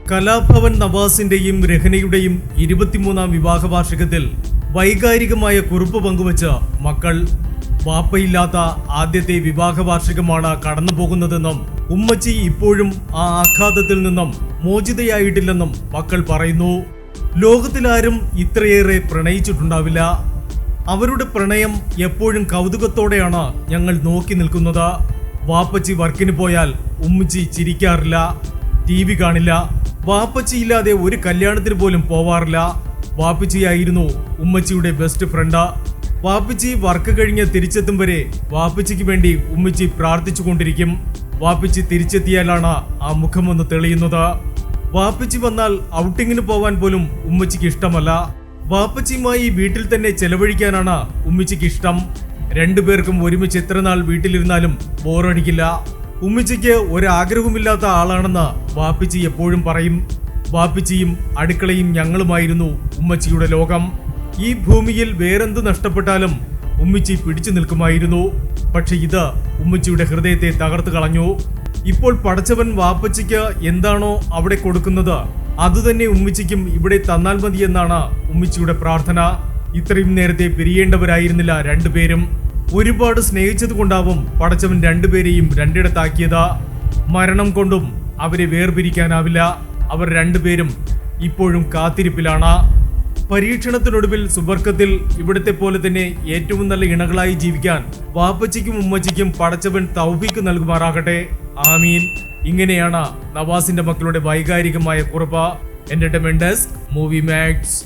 കലാഭവൻ നവാസിന്റെയും രഹനയുടെയും 23-ാം വിവാഹ വാർഷികത്തിൽ വൈകാരികമായ കുറിപ്പ് പങ്കുവച്ച മക്കൾ. വാപ്പയില്ലാത്ത ആദ്യത്തെ വിവാഹ വാർഷികമാണ് കടന്നുപോകുന്നതെന്നും ഉമ്മച്ചി ഇപ്പോഴും ആ ആഘാതത്തിൽ നിന്നും മോചിതയായിട്ടില്ലെന്നും മക്കൾ പറയുന്നു. ലോകത്തിലാരും ഇത്രയേറെ പ്രണയിച്ചിട്ടുണ്ടാവില്ല. അവരുടെ പ്രണയം എപ്പോഴും കൗതുകത്തോടെയാണ് ഞങ്ങൾ നോക്കി നിൽക്കുന്നത്. വാപ്പച്ചി വർക്കിന് പോയാൽ ഉമ്മച്ചി ചിരിക്കാറില്ല, TV കാണില്ല. വാപ്പച്ചി ഇല്ലാതെ ഒരു കല്യാണത്തിന് പോലും പോവാറില്ല. വാപ്പച്ചിയായിരുന്നു ഉമ്മച്ചിയുടെ ബെസ്റ്റ് ഫ്രണ്ട്. വാപ്പച്ചി വർക്ക് കഴിഞ്ഞ് തിരിച്ചെത്തും വരെ വാപ്പച്ചിക്ക് വേണ്ടി ഉമ്മച്ചി പ്രാർത്ഥിച്ചുകൊണ്ടിരിക്കും. വാപ്പച്ചി തിരിച്ചെത്തിയാലാണ് ആ മുഖമൊന്ന് തെളിയുന്നത്. വാപ്പച്ചി വന്നാൽ ഔട്ടിങ്ങിന് പോവാൻ പോലും ഉമ്മച്ചിക്ക് ഇഷ്ടമല്ല. വാപ്പച്ചിയുമായി വീട്ടിൽ തന്നെ ചെലവഴിക്കാനാണ് ഉമ്മച്ചിക്ക് ഇഷ്ടം. രണ്ടുപേർക്കും ഒരുമിച്ച് എത്ര നാൾ വീട്ടിലിരുന്നാലും ബോറടിക്കില്ല. ഉമ്മച്ചിക്ക് ഒരാഗ്രഹവുമില്ലാത്ത ആളാണെന്ന് വാപ്പച്ചി എപ്പോഴും പറയും. വാപ്പച്ചിയും അടുക്കളയും ഞങ്ങളുമായിരുന്നു ഉമ്മച്ചിയുടെ ലോകം. ഈ ഭൂമിയിൽ വേറെന്ത് നഷ്ടപ്പെട്ടാലും ഉമ്മച്ചി പിടിച്ചു നിൽക്കുമായിരുന്നു. പക്ഷെ ഇത് ഉമ്മച്ചിയുടെ ഹൃദയത്തെ തകർത്തു കളഞ്ഞു. ഇപ്പോൾ പടച്ചവൻ വാപ്പച്ചിക്ക് എന്താണോ അവിടെ കൊടുക്കുന്നത് അതുതന്നെ ഉമ്മച്ചിക്കും ഇവിടെ തന്നാൽ മതി എന്നാണ് ഉമ്മച്ചിയുടെ പ്രാർത്ഥന. ഇത്രയും നേരത്തെ പിരിയേണ്ടവരായിരുന്നില്ല രണ്ടുപേരും. ഒരുപാട് സ്നേഹിച്ചത് കൊണ്ടാവും പടച്ചവൻ രണ്ടുപേരെയും രണ്ടിടത്താക്കിയത്. മരണം കൊണ്ടും അവരെ വേർപിരിക്കാനാവില്ല. അവർ രണ്ടുപേരും ഇപ്പോഴും കാത്തിരിപ്പിലാണ്. പരീക്ഷണത്തിനൊടുവിൽ സുബർക്കത്തിൽ ഇവിടത്തെ പോലെ തന്നെ ഏറ്റവും നല്ല ഇണകളായി ജീവിക്കാൻ വാപ്പച്ചിക്കും ഉമ്മച്ചിക്കും പടച്ചവൻ തൗഫീക്ക് നൽകുമാറാകട്ടെ. ആമീൻ. ഇങ്ങനെയാണ് നവാസിന്റെ മക്കളുടെ വൈകാരികമായ കുറിപ്പ്. Entertainment desk, movie max.